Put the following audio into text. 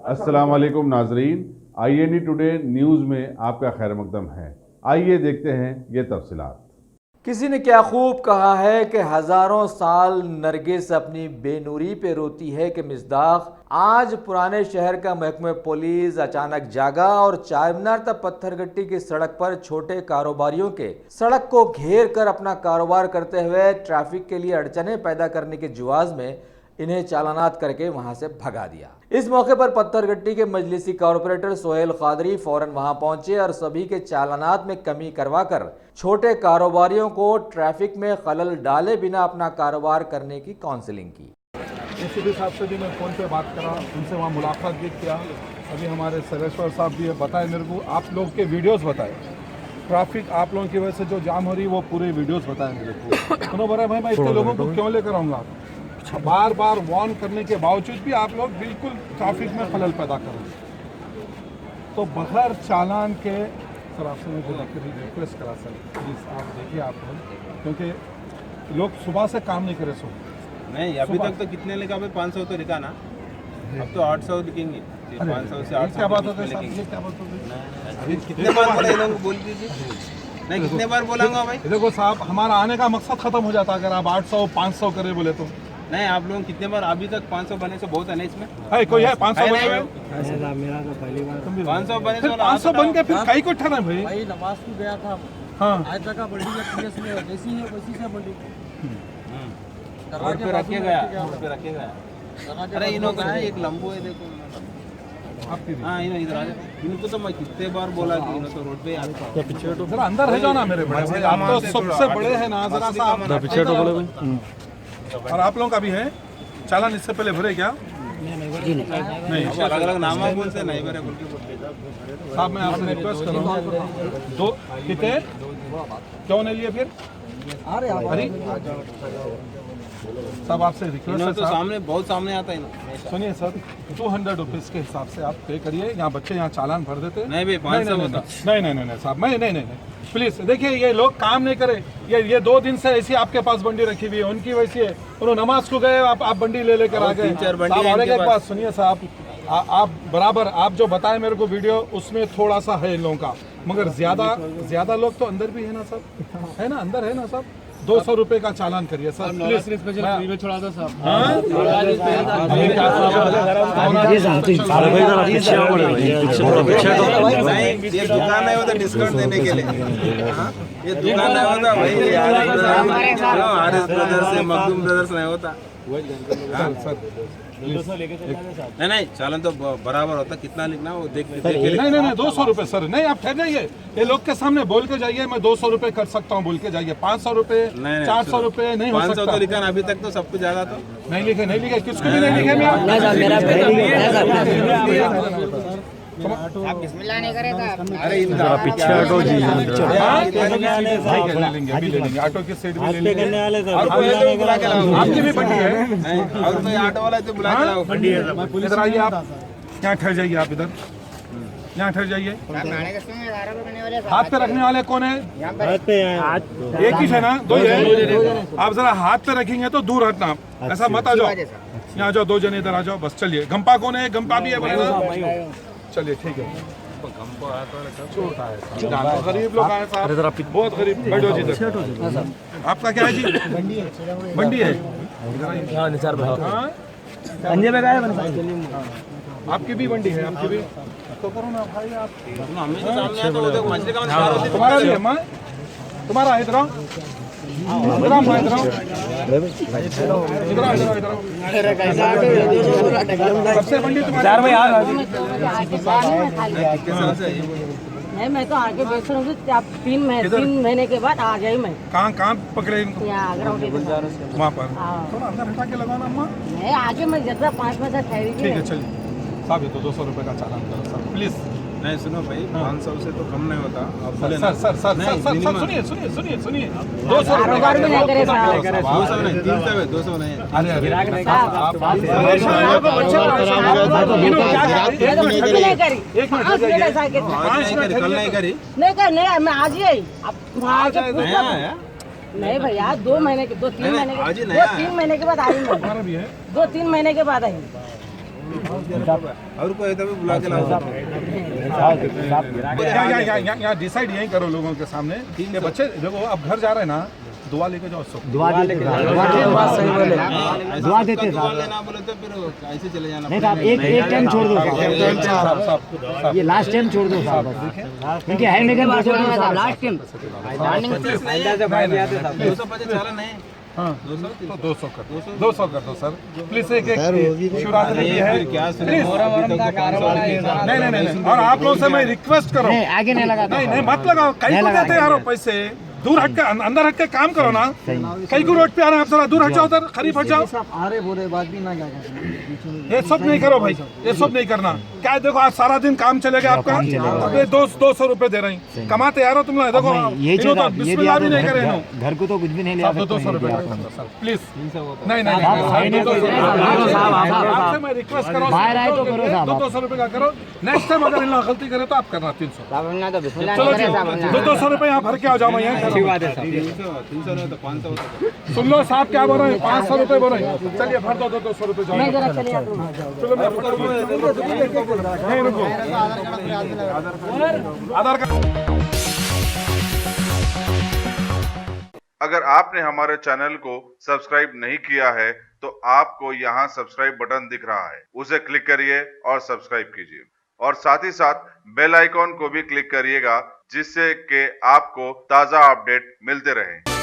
अस्सलाम वालेकुम नाजरीन, INE टुडे न्यूज़ में आपका खैर मकदम है। आइए देखते हैं ये तफसीलात। किसी ने क्या खूब कहा है कि हजारों साल नरगिस अपनी बेनूरी पे रोती है कि मिसदाक आज पुराने शहर का महकमा पुलिस अचानक जागा और चारमीनार तक पत्थरगट्टी की सड़क पर छोटे कारोबारियों के सड़क को घेर कर अपना कारोबार करते हुए ट्रैफिक के लिए अड़चने पैदा करने के जुआज में इन्हें चालानात करके वहां से भगा दिया। इस मौके पर पत्थरगट्टी के मजलिसी कॉरपोरेटर सोहेल कादरी फौरन वहां पहुंचे और सभी के चालानात में कमी करवाकर छोटे कारोबारियों को ट्रैफिक में खलल डाले बिना अपना कारोबार करने की काउंसलिंग की। एसीपी साहब से भी मैं फ़ोन पे बात करा, उनसे वहाँ मुलाकात भी किया। अभी हमारे सरेश्वर साहब भी बताए मेरे को, आप लोग के वीडियोस बताए, ट्रैफिक आप लोगों की वजह से जो जाम हो रही है वो पूरे वीडियोस बताए मेरे को। उन्होंने बोला भाई मैं इतने लोगों को क्यों लेकर आऊँगा, बार बार वार्न करने के बावजूद भी आप लोग बिल्कुल ट्रैफिक में खलल पैदा कर रहे हैं। तो बगैर चालान के सर आपसे मैं रिक्वेस्ट करा सर प्लीज़ आप देखिए आप लोग, क्योंकि लोग सुबह से काम नहीं करे। नहीं अभी तक तो कितने लिखा भाई 500 तो लिखा ना, अब तो 800 लिखेंगे, 500 से 800 क्या बात होता है, क्या बात होता है, अभी कितने बार बोला इन लोगों को बोल दीजिए, नहीं कितने बार बोलाऊंगा भाई। देखो साहब हमारा आने का मकसद खत्म हो जाता अगर आप 800 500 करे बोले तो। नहीं आप लोग कितने बार, अभी तक 500 बने से बहुत है ना इसमें। है कोई है 500 बने हुए, 500 बने फिर 500 बन के फिर कई को ठहरा भाई। भाई नमाज को गया था, हाँ आज तक का बड़ी पीएस में जैसी है वैसी से बड़ी रोड पे रखे गया, रोड पे रखे गया। अरे इन्हों का है एक लंबू है देखो, हाँ इन्हों इधर आ जाए। इनको तो मैं कितने बार बोला कि इन्हों तो रोड पे आता है। जरा अंदर है जाओ ना मेरे बड़े भाई, आप तो सबसे बड़े हैं ना, जरा सा आप पीछे तो बोले। और आप लोगों का भी है चालान, इससे पहले भरे क्या? नहीं अलग अलग नाम बोलते नहीं भरे बोल के बोलते। साहब मैं आपसे रिक्वेस्ट कर रहा हूँ, दो कितने क्यों नहीं लिए फिर? अरे सब आपसे रिक्वेस्ट है तो सामने बहुत सामने आता है। सुनिए सर 200 रुपीज़ के हिसाब से आप पे करिए, यहाँ बच्चे यहाँ चालान भर देते। नहीं भाई 500 होता। नहीं साहब मैं नहीं प्लीज़ देखिए, ये लोग काम नहीं करे, ये 2 दिन से ऐसी आपके पास बंडी रखी हुई है, उनकी वैसी है, उन्होंने नमाज को गए, आप बंडी ले लेकर आ गए। साहब एक बात सुनिए साहब, आप बराबर आप जो बताए मेरे को वीडियो उसमें थोड़ा सा है इन लोगों का, मगर ज्यादा लोग तो अंदर भी है ना सर, है ना अंदर है ना सर। 200 रुपए का चालान करिए सर प्लीज। फ्री में छोड़ा था साहब। ये दुकान है वो तो डिस्काउंट देने के लिए, ये दुकान है होता भाई आरएस ब्रदर्स से मखदूम ब्रदर्स नहीं होता। नहीं चालन तो बराबर होता, कितना लिखना वो देख नहीं 200 रुपए सर। नहीं आप ठहर जाइए, ये लोग के सामने बोल के जाइए, मैं 200 रुपए कर सकता हूँ बोल के जाइए। 500 रुपए 400 रुपए नहीं हो सकता। 500 तो लिखा ना अभी तक, तो सब कुछ ज्यादा तो नहीं लिखे किसको भी नहीं लिखे। आप बिस्मिल्लाह नहीं करे था। अरे इधर पीछे ऑटो जी अभी ले लेंगे ऑटो की सीट भी ले लेंगे। आपकी भी बंडी है और तो ऑटो वाला तो बुला के लाओ। इधर आइए, आप यहाँ ठहर जाइए, आप इधर यहाँ ठहर जाइए। हाथ पे रखने वाले कौन है? एक ही है ना, 2 है। आप जरा हाथ पे रखेंगे तो दूर हटना, ऐसा मत आ जाओ। यहाँ जाओ, 2 जने इधर आ जाओ बस। चलिए गंपा कौन है? गंपा भी है बोले। चलिए ठीक है, छोटा है, गरीब लोग आए साहब, बहुत गरीब। बैठो जी इधर। आपका क्या है जी? बंडी है। आपकी भी बंडी है? आपकी भी तो करो ना भाई, आप तुम्हारा भी है माँ, तुम्हारा इधर आओ, सबसे बंडी तुम्हारी। नहीं मैं तो आगे बेच रहा हूँ, आप 3 महीने के बाद आ गई मैं। कहाँ पकड़े इनको? यहाँ आगरा वहाँ पर थोड़ा अंदर हटा के लगाना अम्मा। नहीं आगे मैं जरा 5 मिनट ठहरी थी। ठीक है चलिए साहब, ये तो 200 रुपए का चालान करो सर प्लीज। नहीं सुनो भाई, 500 से तो कम नहीं होता। सर सुनिए 200 रुपए कारोबार भी नहीं करे साहब। 200 नहीं, 300 है, 200 नहीं। कल नहीं करी, नहीं मैं आज ही आई। नहीं भैया 2 महीने के 2-3 महीने के 2-3 महीने के बाद आई मैं। 2-3 महीने के बाद आई। और कोई तो भी बुला के लाओ। यहाँ डिसाइड यही करो लोगों के सामने कि बच्चे देखो अब घर जा रहे हैं ना, दुआ लेके जाओ सब। दुआ देते दुआ देते ना बोले तो फिर ऐसे चले जाना। नहीं साहब, एक टाइम छोड़ दो साहब, ये लास्ट टाइम छोड़ दो साहब, क्योंकि है मेरे पास लास्ट टाइम 250 चला नहीं। हाँ 200 कर 200 कर दो सर प्लीज। एक शिवरात्रि की है क्या नहीं। और आप लोगों से मैं रिक्वेस्ट करो, आगे नहीं लगा, नहीं मत लगाओ, कहीं को देते यारो पैसे, दूर हट के अंदर हट के काम करो ना। कहीं को रोड पे आ रहे हैं आप, जरा दूर हट जाओ, उधर करीब हट जाओ। अरे बोले बात भी ना ये सब नहीं करो भाई, ये सब नहीं करना। क्या देखो आज सारा दिन काम चलेगा आपका, अबे 200 रुपए दे रही, कमाते यारो तुम लोग। देखो इन्हों तो बिस्मिल्लाह भी नहीं करे, घर को तो कुछ भी नहीं लिया। 200 रुपए प्लीज। नहीं आपसे मैं रिक्वेस्ट करो, 200 रुपए का करो। नेक्स्ट टाइम अगर इन लोग गलती करे तो आप करना 300। चलो जी 200 रुपए यहाँ भर के आ जाओ। मैं यहाँ 300 नहीं तो 500 होता। सुन लो साहब क्या बोल रहे हैं, 500 रुपए बोल रहे हैं। चलिए भर दो 200 रुपए जाओ। चलो मैं नहीं रुको, आधार कार्ड। अगर आपने हमारे चैनल को सब्सक्राइब नहीं किया है तो आपको यहाँ सब्सक्राइब बटन दिख रहा है, उसे क्लिक करिए और सब्सक्राइब कीजिए। और साथ ही साथ बेल आइकॉन को भी क्लिक करिएगा, जिससे कि आपको ताज़ा अपडेट मिलते रहें।